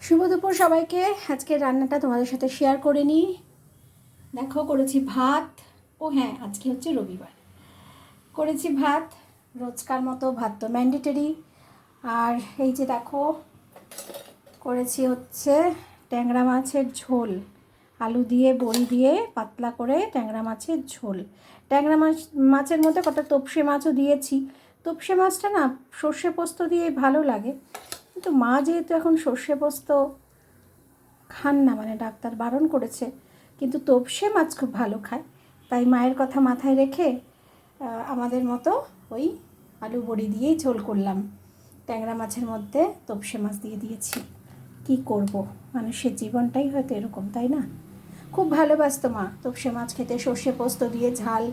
শুভ দুপুর সবাইকে। আজকে রান্নাটা তোমাদের সাথে শেয়ার করে নিই। দেখো করেছি ভাত। ও হ্যাঁ, আজকে হচ্ছে রবিবার। করেছি ভাত, রোজকার মতো ভাত তো ম্যান্ডেটরি। আর এই যে দেখো করেছি হচ্ছে ট্যাংরা মাছের ঝোল, আলু দিয়ে বড়ি দিয়ে পাতলা করে ট্যাংরা মাছের ঝোল। ট্যাংরা মাছের মধ্যে কটা তোপসে মাছও দিয়েছি। তোপসে মাছটা না সর্ষে পোস্ত দিয়ে ভালো লাগে, কিন্তু মা যেহেতু এখন সর্ষে পোস্ত খান না, মানে ডাক্তার বারণ করেছে, কিন্তু তোপসে মাছ খুব ভালো খায়। তাই মায়ের কথা মাথায় রেখে আমাদের মতো ওই আলু বড়ি দিয়েই ঝোল করলাম। ট্যাংরা মাছের মধ্যে তোপসে মাছ দিয়ে দিয়েছি। কি করব, মানুষের জীবনটাই হয়তো এরকম, তাই না? খুব ভালোবাসতো মা তোপসে মাছ খেতে, সর্ষে পোস্ত দিয়ে ঝাল,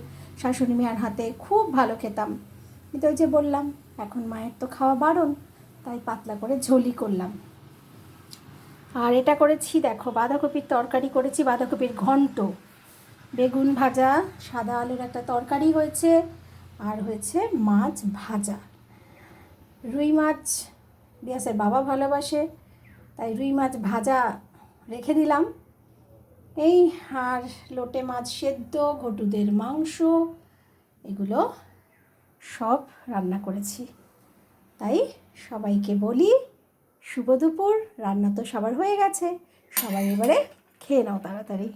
শাশুড়ি মায়ের হাতে খুব ভালো খেতাম। কিন্তু ওই যে বললাম, এখন মায়ের তো খাওয়া বারণ, তাই পাতলা করে ঝোলই করলাম। আর এটা করেছি দেখো, বাঁধাকপির তরকারি করেছি, বাঁধাকপির ঘন্ট, বেগুন ভাজা, সাদা আলুর একটা তরকারি হয়েছে, আর হয়েছে মাছ ভাজা। রুই মাছ দিয়াসের বাবা ভালোবাসে, তাই রুই মাছ ভাজা রেখে দিলাম। এই আর লোটে মাছ সেদ্ধ, ঘটুদের মাংস, এগুলো সব রান্না করেছি। তাই সবাইকে বলি শুভ দুপুর। রান্না তো সবার হয়ে গেছে, সবাই এবারে খেয়ে নাও তাড়াতাড়ি।